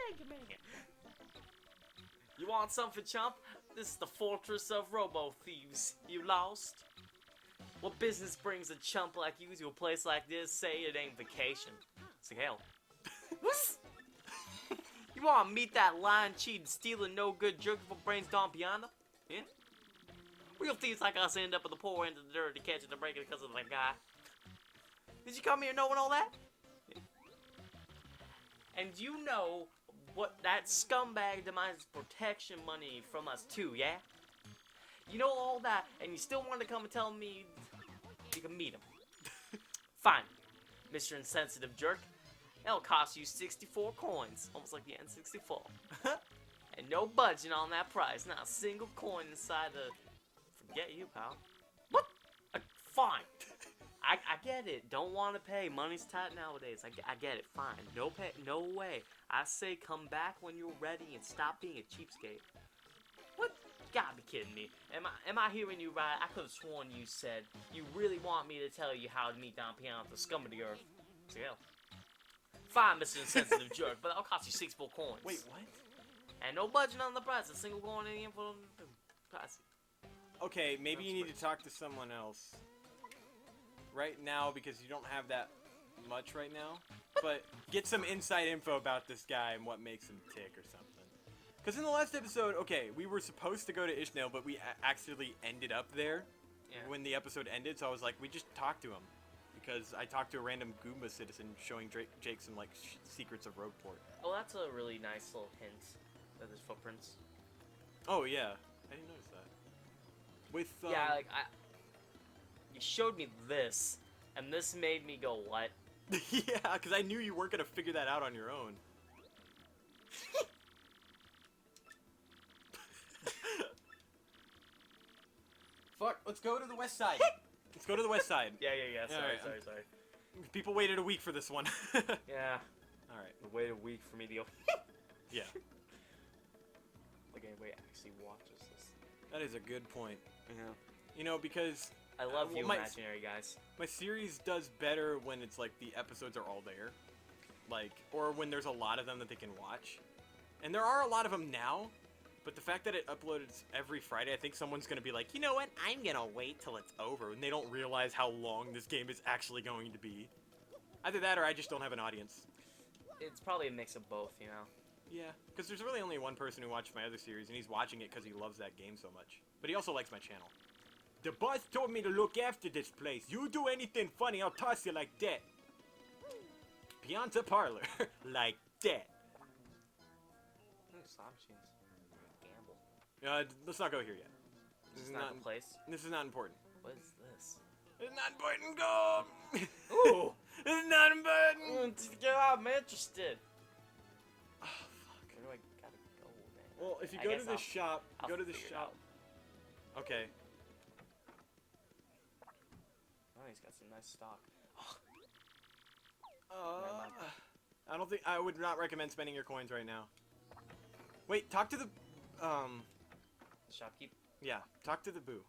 Thank you, man. You want something, chump? This is the fortress of robo-thieves. You lost? What business brings a chump like you to a place like this? Say it ain't vacation. It's like, hell. What? You wanna meet that lying, cheating, stealing, no-good jerk for brains Don Pianta? Yeah? Real thieves like us end up at the poor end of the dirt to catch it and break it because of that guy. Did you come here knowing all that? Yeah. And you know what that scumbag demands protection money from us too, yeah? You know all that, and you still want to come and tell me you can meet him. Fine, Mr. Insensitive Jerk. It'll cost you 64 coins, almost like the N64. And no budging on that price, not a single coin inside the... Forget you, pal. What? Fine. I get it. Don't want to pay. Money's tight nowadays. I get it. Fine. No pay. No way. I say come back when you're ready and stop being a cheapskate. What? You gotta be kidding me. Am I hearing you right? I could have sworn you said you really want me to tell you how to meet Don Pianta, the scum of the earth. So yeah. Fine, Mr. Insensitive Jerk, but that'll cost you 64 coins. Wait, what? And no budget on the price. A single coin in the info. Price. Okay, maybe you need to talk to someone else right now because you don't have that much right now. But get some inside info about this guy and what makes him tick or something. Because in the last episode, okay, we were supposed to go to Ishmael, but we accidentally ended up there when the episode ended. So I was like, we just talked to him. Because I talked to a random Goomba citizen showing Jake some, like, secrets of Rogueport. Oh, that's a really nice little hint of his footprints. Oh, yeah. I didn't notice that. With, yeah, like, you showed me this, and this made me go, what? Yeah, because I knew you weren't going to figure that out on your own. Fuck, let's go to the west side. Let's go to the west side. Yeah. Sorry. People waited a week for this one. Yeah. Alright. Wait a week for me to go. Yeah. Like anybody actually watches this. That is a good point. Yeah. You know, because... I love you imaginary guys. My series does better when it's like the episodes are all there. Like, or when there's a lot of them that they can watch. And there are a lot of them now. But the fact that it uploads every Friday, I think someone's going to be like, you know what, I'm going to wait till it's over. And they don't realize how long this game is actually going to be. Either that or I just don't have an audience. It's probably a mix of both, you know? Yeah, because there's really only one person who watched my other series, and he's watching it because he loves that game so much. But he also likes my channel. The boss told me to look after this place. You do anything funny, I'll toss you like that. Pianta Parlor. Like that. Slot machines. Gamble. Let's not go here yet. This is not the place. This is not important. What is this? It's not important. Go. Ooh. This is not important. I'm interested. Oh fuck. Where do I gotta go, man? Well, if you go to the shop, go to the shop. Okay. Oh, he's got some nice stock. I don't think I would not recommend spending your coins right now. Wait, talk to the shopkeep. Yeah, talk to the boo.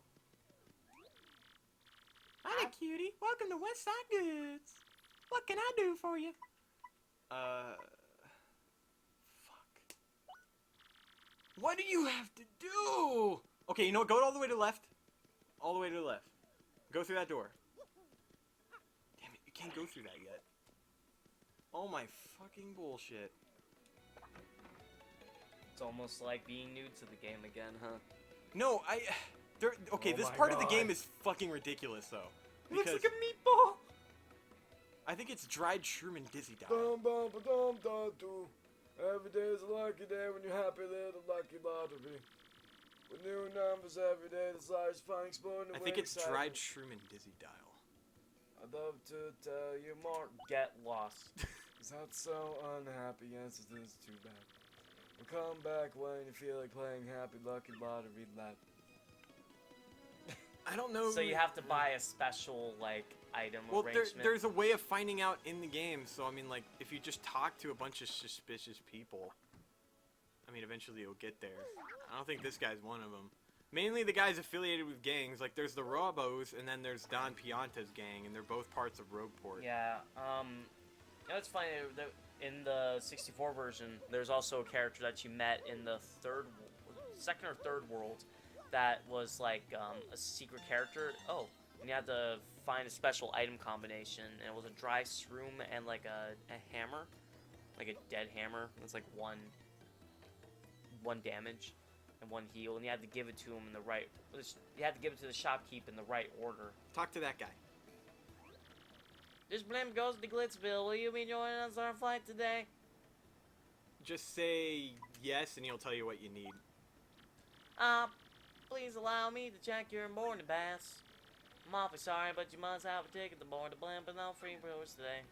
Hi, cutie. Welcome to West Side Goods. What can I do for you? Fuck. What do you have to do? Okay, you know what? Go all the way to the left. All the way to the left. Go through that door. Damn it, you can't go through that yet. Oh my fucking bullshit. It's almost like being new to the game again, huh? No, okay, this part of the game is fucking ridiculous, though. It looks like a meatball! I think it's dried shroom and dizzy dog. Every day is a lucky day when you're happy, little lucky lottery. With new numbers every day, the slides fun exploding. I think it's dried shroom and dizzy dial. I'd love to tell you more. Get lost. Cause that's so unhappy, yes, it is too bad. We'll come back when you feel like playing happy, lucky lottery lap. I don't know. So you have to buy a special, like, item arrangement? There's a way of finding out in the game, so I mean, like, if you just talk to a bunch of suspicious people, I mean, eventually you'll get there. I don't think this guy's one of them. Mainly the guys affiliated with gangs, like, there's the Robos, and then there's Don Pianta's gang, and they're both parts of Rogueport. Yeah, you know, it's funny, in the 64 version, there's also a character that you met in the second or third world that was like a secret character. Oh, and you had to find a special item combination, and it was a dry shroom and like a hammer, like a dead hammer. It's like one damage and one heal, and you had to give it to him in the right. You had to give it to the shopkeep in the right order. Talk to that guy. This blame goes to Glitzville. Will you be joining us on our flight today? Just say yes, and he'll tell you what you need. Please allow me to check your boarding pass. I'm awfully sorry, but you must have a ticket to board the blimp, but no free tours today.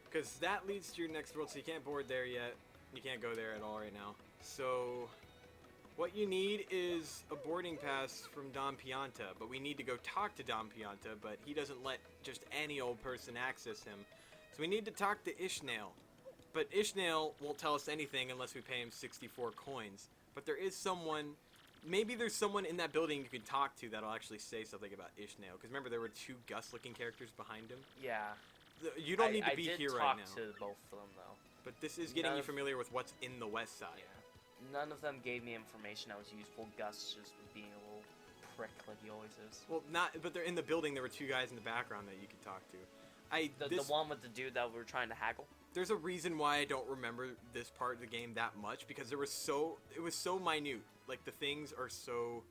Because that leads to your next world, so you can't board there yet. You can't go there at all right now. So, what you need is a boarding pass from Don Pianta, but we need to go talk to Don Pianta, but he doesn't let just any old person access him. So we need to talk to Ishnail. But Ishnail won't tell us anything unless we pay him 64 coins. But there is someone, maybe there's someone in that building you could talk to that'll actually say something about Ishnail. Because remember, there were two Gus-looking characters behind him. Yeah. You don't need to be here right now. I did talk to both of them, though. But this is getting you familiar with what's in the west side. Yeah. None of them gave me information that was useful. Gus just was being a little prick like he always is. Well, but they're in the building. There were two guys in the background that you could talk to. The one with the dude that we were trying to haggle? There's a reason why I don't remember this part of the game that much, because it was so minute. Like, the things are so...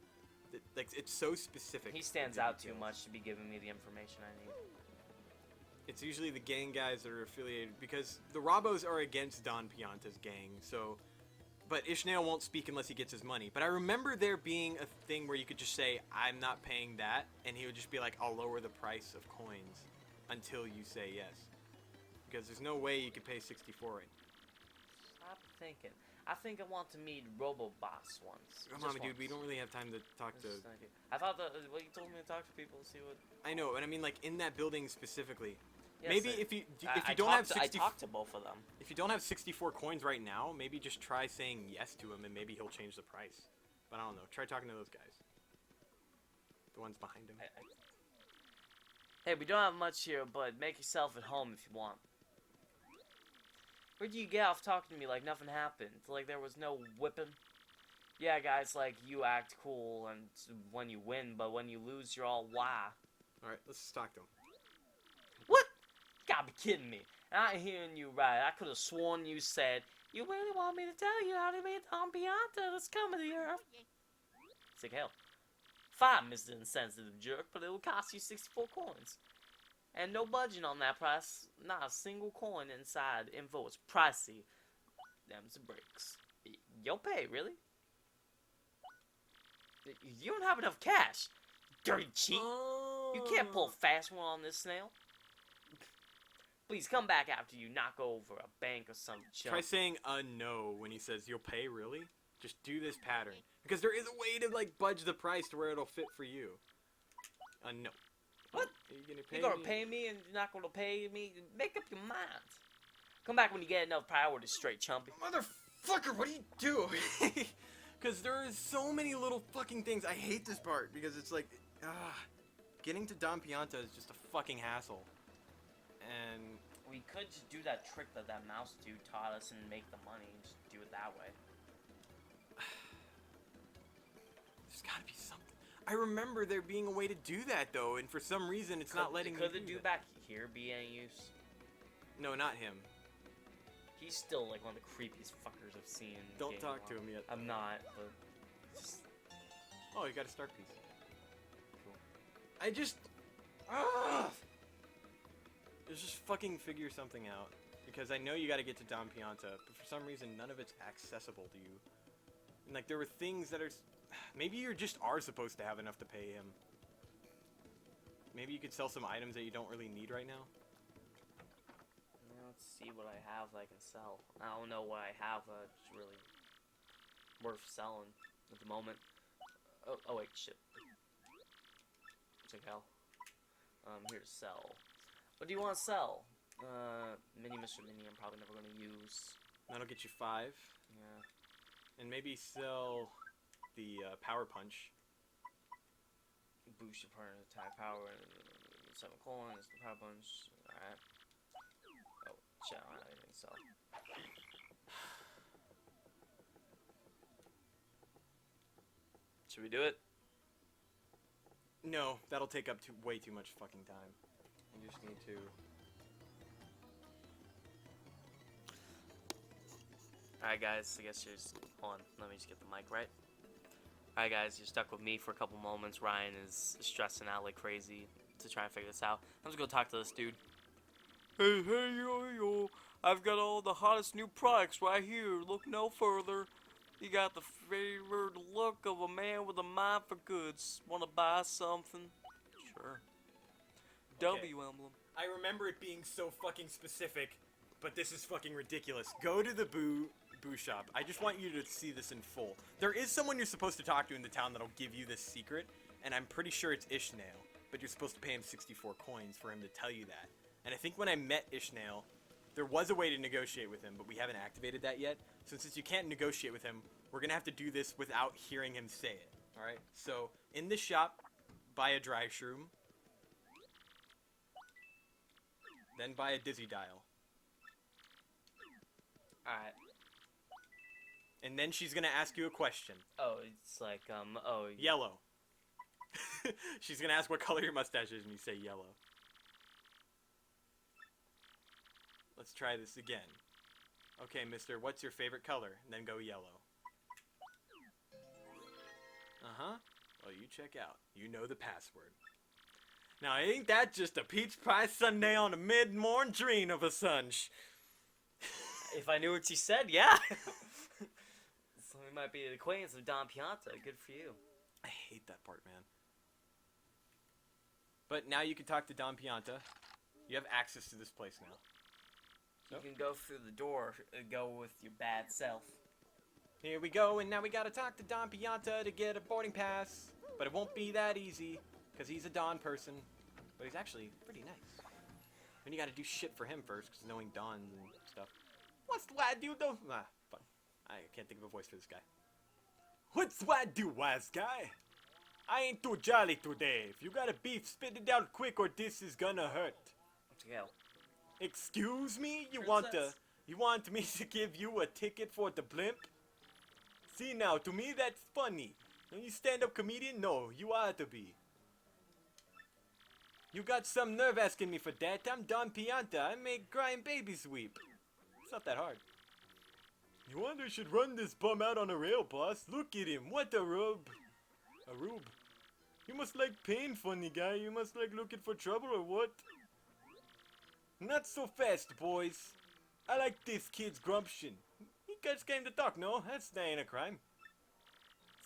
Like, it's so specific. He stands out too much to be giving me the information I need. It's usually the gang guys that are affiliated, because the Robos are against Don Pianta's gang, so... But Ishnail won't speak unless he gets his money. But I remember there being a thing where you could just say, I'm not paying that, and he would just be like, I'll lower the price of coins until you say yes. Because there's no way you could pay 64 right now. Stop thinking. I think I want to meet Robo-Boss once. Come on, dude, we don't really have time to talk to... I thought that, well, you told me to talk to people to see what... I know, and I mean, like, in that building specifically. Yes, maybe if you don't have 60... I talked to both of them. If you don't have 64 coins right now, maybe just try saying yes to him, and maybe he'll change the price. But I don't know. Try talking to those guys. The ones behind him. Hey, we don't have much here, but make yourself at home if you want. Where do you get off talking to me like nothing happened? Like there was no whipping? Yeah, guys, like, you act cool and when you win, but when you lose, you're all why. Alright, let's just talk to him. What? You gotta be kidding me. I ain't hearing you right. I could have sworn you said, you really want me to tell you how to meet Don Pianta that's coming to Europe? It's like, hell. Fine, Mr. Insensitive Jerk, but it will cost you 64 coins. And no budging on that price. Not a single coin inside. Info is pricey. Them's the breaks. You'll pay, really? You don't have enough cash. Dirty cheat. You can't pull a fast one on this snail. Please come back after you knock over a bank or some junk. Try saying no when he says you'll pay, really? Just do this pattern. Because there is a way to, like, budge the price to where it'll fit for you. No. What? Are you gonna pay me and you're not gonna pay me? Make up your mind. Come back when you get enough priorities straight, chumpy. Motherfucker, what do you do? Because there is so many little fucking things. I hate this part because it's like, getting to Don Pianta is just a fucking hassle. And we could just do that trick that mouse dude taught us and make the money and just do it that way. There's gotta be something. I remember there being a way to do that though, and for some reason it's not letting me do Could the dude back here be any use? No, not him. He's still like one of the creepiest fuckers I've seen. Don't talk to him yet. I'm not, but just... Oh, you got a start piece. Cool. I just... Just fucking figure something out. Because I know you gotta get to Don Pianta, but for some reason none of it's accessible to you. And like, there were things that are... Maybe you just are supposed to have enough to pay him. Maybe you could sell some items that you don't really need right now. Let's see what I have that I can sell. I don't know what I have that's really worth selling at the moment. Oh wait, shit. Check hell. I'm here to sell. What do you want to sell? Mini Mr. Mini I'm probably never going to use. That'll get you 5. Yeah. And maybe sell the Power Punch. Boost your partner's attack power and 7 coins, the Power Punch. Alright. Oh, Shit, I don't have anything, so. Should we do it? No, that'll take up way too much fucking time. I just need to... Alright guys, I guess you're just... Hold on, let me just get the mic right. Alright guys, you're stuck with me for a couple moments. Ryan is stressing out like crazy to try and figure this out. I'm just gonna talk to this dude. Hey, yo, I've got all the hottest new products right here. Look no further. You got the favored look of a man with a mind for goods. Wanna buy something? Sure. Okay. W emblem. I remember it being so fucking specific, but this is fucking ridiculous. Go to the boo shop. I just want you to see this in full. There is someone you're supposed to talk to in the town that'll give you this secret, and I'm pretty sure it's Ishnael, but you're supposed to pay him 64 coins for him to tell you that. And I think when I met Ishnael, there was a way to negotiate with him, but we haven't activated that yet. So since you can't negotiate with him, we're gonna have to do this without hearing him say it. Alright? So, in this shop, buy a dry shroom. Then buy a dizzy dial. Alright. And then she's gonna ask you a question. Oh, it's like, oh. Yellow. She's gonna ask what color your mustache is, and you say yellow. Let's try this again. Okay, mister, what's your favorite color? And then go yellow. Uh-huh. Well, you check out. You know the password. Now, ain't that just a peach pie sundae on a mid-morn dream of a sunsh? If I knew what you said, yeah. So we might be an acquaintance of Don Pianta. Good for you. I hate that part, man. But now you can talk to Don Pianta. You have access to this place now. You can go through the door and go with your bad self. Here we go, and now we gotta talk to Don Pianta to get a boarding pass. But it won't be that easy, because he's a Don person. But he's actually pretty nice. And you gotta do shit for him first, because knowing Dons and stuff. What's the why do though? Ah, fuck. I can't think of a voice for this guy. What's why do, wise guy? I ain't too jolly today. If you got a beef, spit it out quick or this is gonna hurt. Hell. Excuse me? You Princess. want me to give you a ticket for the blimp? See now, to me that's funny. Are you stand-up comedian? No, you ought to be. You got some nerve asking me for that. I'm Don Pianta. I make crying babies weep. It's not that hard. You wonder should run this bum out on a rail, boss. Look at him. What a rube. A rube. You must like pain, funny guy. You must like looking for trouble or what? Not so fast, boys. I like this kid's grumption. He just came to talk, no? That ain't a crime.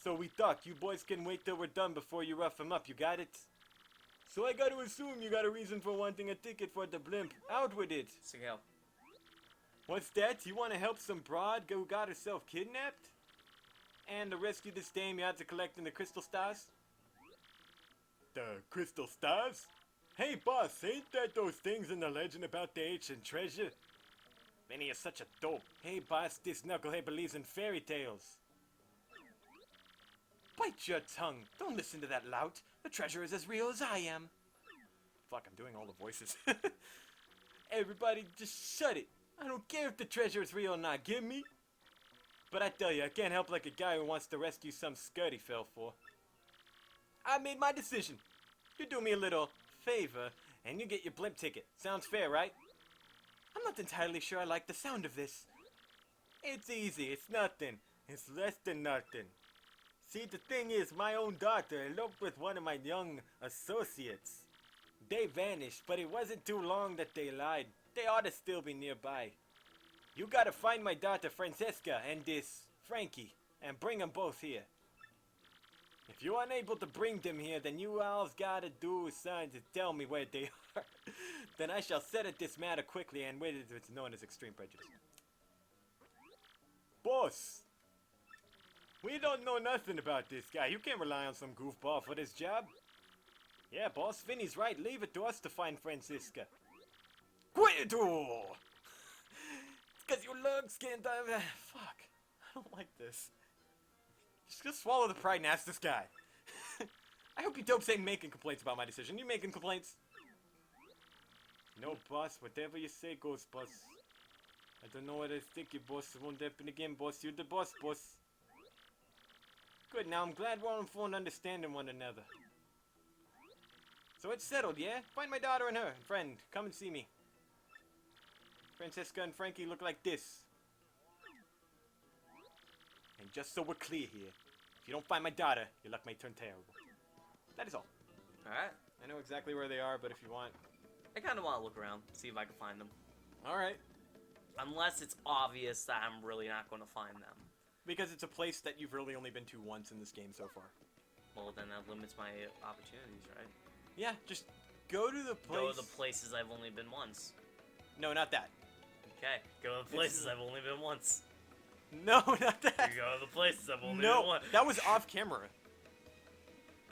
So we talk. You boys can wait till we're done before you rough him up. You got it? So I gotta assume you got a reason for wanting a ticket for the blimp. Out with it. Sigel. What's that? You want to help some broad who got herself kidnapped? And to rescue this dame you had to collect in the crystal stars? The crystal stars? Hey boss, ain't that those things in the legend about the ancient treasure? Vinny is such a dope. Hey boss, this knucklehead believes in fairy tales. Bite your tongue. Don't listen to that lout. The treasure is as real as I am. Fuck, I'm doing all the voices. Everybody just shut it. I don't care if the treasure is real or not, get me? But I tell you, I can't help like a guy who wants to rescue some skirt he fell for. I made my decision. You do me a little favor, and you get your blimp ticket. Sounds fair, right? I'm not entirely sure I like the sound of this. It's easy, it's nothing. It's less than nothing. See, the thing is, my own daughter eloped with one of my young associates. They vanished, but it wasn't too long that they lied. They ought to still be nearby. You gotta find my daughter Francesca and this Frankie, and bring them both here. If you're unable to bring them here, then you all's gotta do is sign to tell me where they are. Then I shall settle this matter quickly and with it's known as extreme prejudice. Boss! We don't know nothing about this guy. You can't rely on some goofball for this job. Yeah, boss, Vinny's right. Leave it to us to find Francisca. Quito! It's cause your lungs can't die. Fuck. I don't like this. Just swallow the pride and ask this guy. I hope you dopes ain't making complaints about my decision. You making complaints? No, boss. Whatever you say goes, boss. I don't know what I think, you boss. It won't happen again, boss. You're the boss, boss. Good, now I'm glad we're on phone understanding one another. So it's settled, yeah? Find my daughter and her friend. Come and see me. Francesca and Frankie look like this. And just so we're clear here, if you don't find my daughter, your luck may turn terrible. That is all. Alright. I know exactly where they are, but if you want... I kind of want to look around, see if I can find them. Alright. Unless it's obvious that I'm really not going to find them. Because it's a place that you've really only been to once in this game so far. Well, then that limits my opportunities, right? Yeah, just go to the place... Go to the places I've only been once. No, not that. Okay, go to the places I've only been once. No, not that. You go to the places I've only been No, once. that was off camera.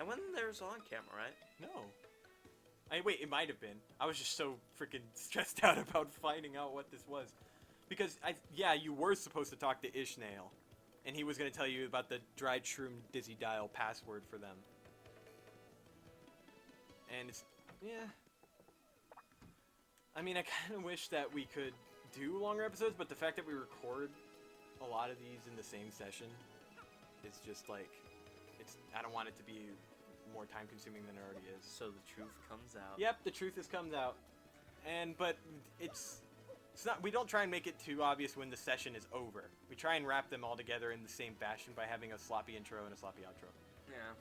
I went there was on camera, right? No. Wait, it might have been. I was just so freaking stressed out about finding out what this was. Because, yeah, you were supposed to talk to Ishmael. And he was going to tell you about the dried shroom dizzy dial password for them. And it's, yeah. I mean, I kind of wish that we could do longer episodes, but the fact that we record a lot of these in the same session is just like, I don't want it to be more time consuming than it already is. So the truth comes out. Yep, the truth has comes out. But it's not, we don't try and make it too obvious when the session is over. We try and wrap them all together in the same fashion by having a sloppy intro and a sloppy outro. Yeah.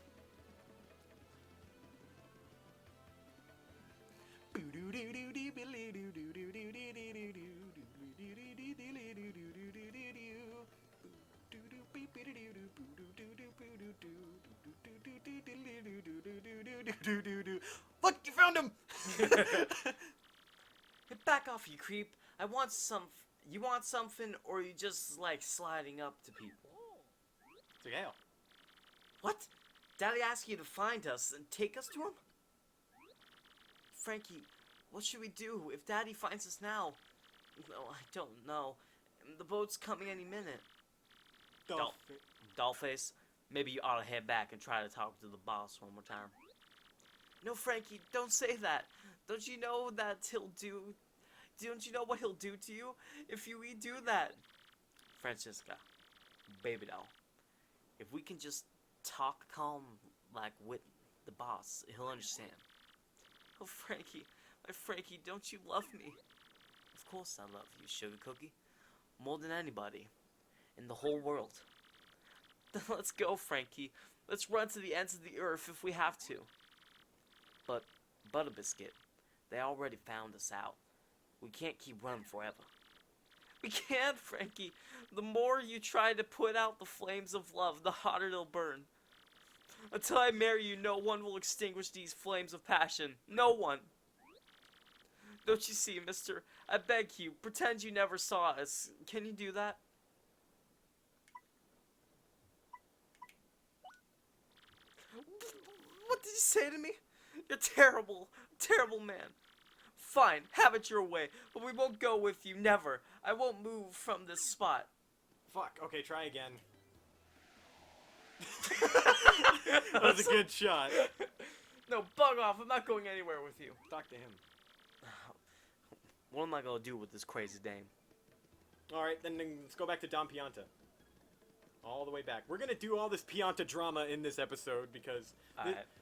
Look, you found him! Hey, back off, you creep. I want some. You want something, or you just like sliding up to people? It's like, hell. What? Daddy asked you to find us and take us to him? Frankie, what should we do if Daddy finds us now? No, I don't know. The boat's coming any minute. Dollface, maybe you ought to head back and try to talk to the boss one more time. No, Frankie, don't say that. Don't you know that he'll do... Don't you know what he'll do to you if you do that? Francesca, baby doll, if we can just talk calm like with the boss, he'll understand. Oh, Frankie, my Frankie, don't you love me? Of course I love you, sugar cookie. More than anybody in the whole world. Then let's go, Frankie. Let's run to the ends of the earth if we have to. But, Butterbiscuit, they already found us out. We can't keep running forever. We can't, Frankie. The more you try to put out the flames of love, the hotter they'll burn. Until I marry you, no one will extinguish these flames of passion. No one. Don't you see, mister? I beg you, pretend you never saw us. Can you do that? What did you say to me? You're terrible. Terrible man. Fine, have it your way, but we won't go with you, never. I won't move from this spot. Fuck, okay, try again. That was a good shot. No, bug off, I'm not going anywhere with you. Talk to him. What am I gonna do with this crazy dame? Alright, then let's go back to Don Pianta. All the way back. We're gonna do all this Pianta drama in this episode because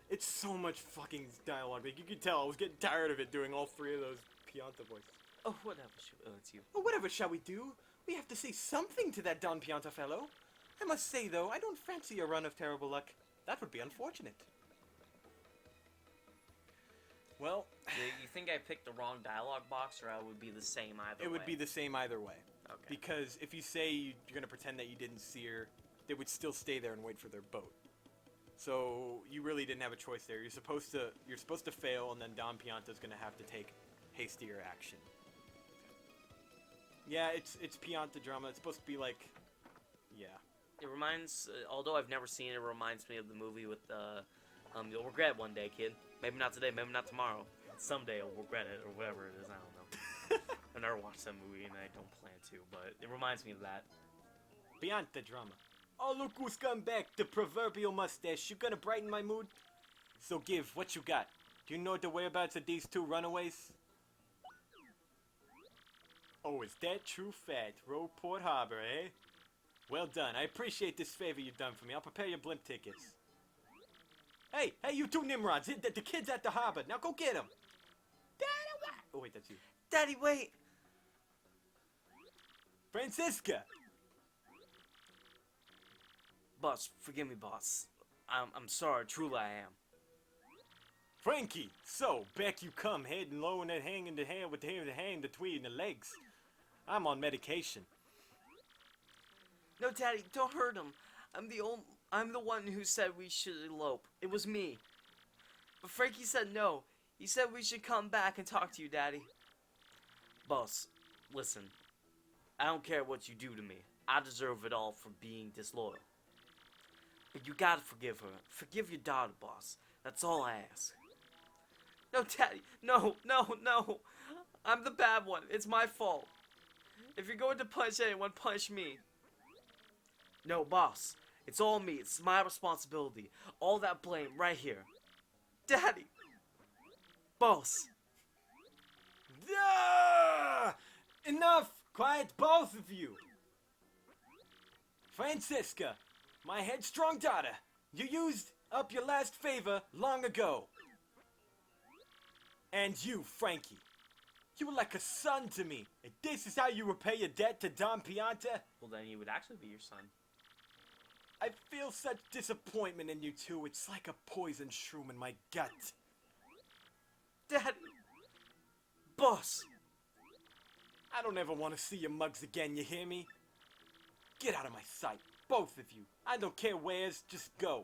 it's so much fucking dialogue. Like, you could tell I was getting tired of it doing all three of those Pianta voices. Oh, whatever. It's you. Oh, whatever shall we do? We have to say something to that Don Pianta fellow. I must say, though, I don't fancy a run of terrible luck. That would be unfortunate. Well... You think I picked the wrong dialogue box, or I would be the same either way? It would be the same either way. Okay. Because if you say you're going to pretend that you didn't see her, they would still stay there and wait for their boat. So you really didn't have a choice there. You're supposed to fail, and then Don Pianta's going to have to take hastier action. Yeah, it's Pianta drama. It's supposed to be like, yeah. It reminds, although I've never seen it, it reminds me of the movie with you'll regret one day, kid. Maybe not today, maybe not tomorrow. Someday I'll regret it, or whatever it is, I don't know. I've never watched that movie, and I don't plan to, but it reminds me of that. Pianta drama. Oh, look who's come back, the proverbial mustache. You gonna brighten my mood? So give, what you got? Do you know the whereabouts of these two runaways? Oh, is that true fact? Roadport Harbor, eh? Well done. I appreciate this favor you've done for me. I'll prepare your blimp tickets. Hey, you two Nimrods. The kid's at the harbor. Now go get him. Oh, wait, that's you. Daddy, wait! Francisca! Boss, forgive me, boss. I'm sorry, truly I am. Frankie! So, back you come, heading low and that hang in the hand with the hand, the tweed, and the legs. I'm on medication. No, Daddy, don't hurt him. I'm the one who said we should elope. It was me. But Frankie said no. He said we should come back and talk to you, Daddy. Boss, listen. I don't care what you do to me. I deserve it all for being disloyal. But you gotta forgive her. Forgive your daughter, boss. That's all I ask. No, Daddy. No. I'm the bad one. It's my fault. If you're going to punch anyone, punch me. No, boss. It's all me. It's my responsibility. All that blame right here. Daddy. Boss. Ah! Enough! Quiet, both of you! Francisca, my headstrong daughter, you used up your last favor long ago. And you, Frankie, you were like a son to me. And this is how you repay your debt to Don Pianta? Well, then he would actually be your son. I feel such disappointment in you two. It's like a poison shroom in my gut. Daddy. Boss. I don't ever want to see your mugs again, you hear me? Get out of my sight, both of you. I don't care where's, just go.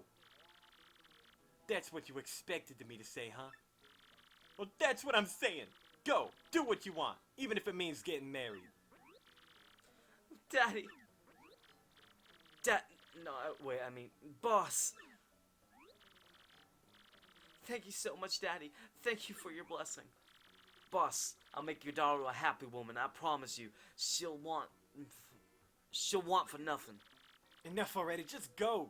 That's what you expected me to say, huh? Well, that's what I'm saying. Go, do what you want, even if it means getting married. Daddy. No, wait, I mean, boss. Thank you so much, Daddy. Thank you for your blessing. Boss, I'll make your daughter a happy woman. I promise you. She'll want for nothing. Enough already, just go.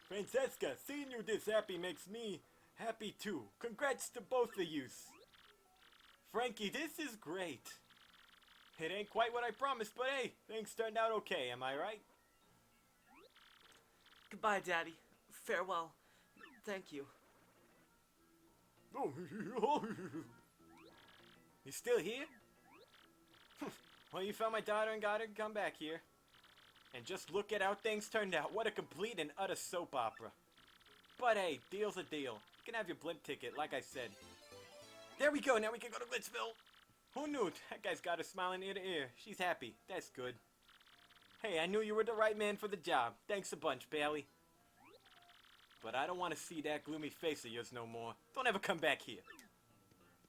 Francesca, seeing you this happy makes me happy too. Congrats to both of yous. Frankie, this is great. It ain't quite what I promised, but hey, things turned out okay, am I right? Goodbye, Daddy. Farewell. Thank you. You still here? Well, you found my daughter and got her to come back here. And just look at how things turned out. What a complete and utter soap opera. But hey, deal's a deal. You can have your blimp ticket, like I said. There we go, now we can go to Glitzville. Who knew? That guy's got her smiling ear to ear. She's happy. That's good. Hey, I knew you were the right man for the job. Thanks a bunch, Bailey. But I don't want to see that gloomy face of yours no more. Don't ever come back here.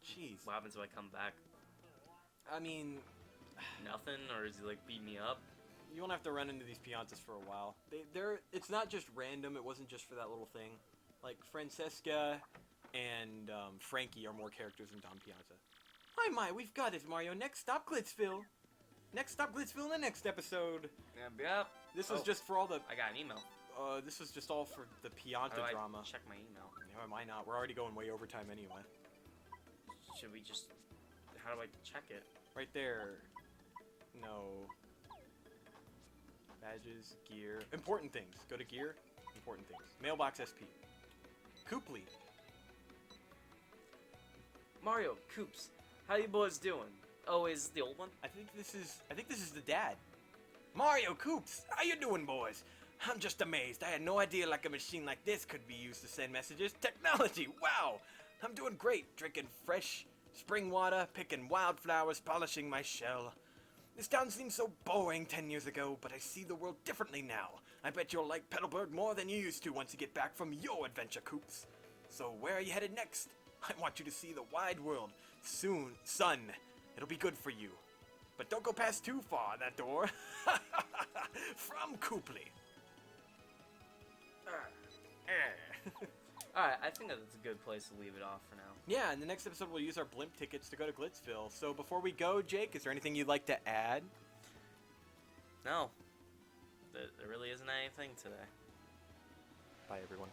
Jeez. What happens if I come back? I mean... Nothing? Or is he like beat me up? You won't have to run into these Piantas for a while. It's not just random. It wasn't just for that little thing. Like, Francesca and Frankie are more characters than Don Pianta. My, we've got it, Mario. Next stop, Glitzville. Next stop, Glitzville in the next episode. Yep. This was just for all the... I got an email. This was just all for the Pianta drama. Check my email. Yeah, why not? We're already going way over time anyway. Should we just... How do I check it? Right there. No. Badges, gear. Important things. Go to gear. Important things. Mailbox SP. Cooply. Mario, Coops, how you boys doing? Oh, is the old one? I think this is the dad. Mario, Coops, how you doing, boys? I'm just amazed. I had no idea like a machine like this could be used to send messages. Technology, wow! I'm doing great, drinking fresh spring water, picking wildflowers, polishing my shell. This town seemed so boring 10 years ago, but I see the world differently now. I bet you'll like Petalburg more than you used to once you get back from your adventure, Coops. So where are you headed next? I want you to see the wide world. Soon, son, it'll be good for you. But don't go past too far, that door. From Cooply. Alright, I think that's a good place to leave it off for now. Yeah, in the next episode we'll use our blimp tickets to go to Glitzville. So before we go, Jake, is there anything you'd like to add? No. There really isn't anything today. Bye, everyone.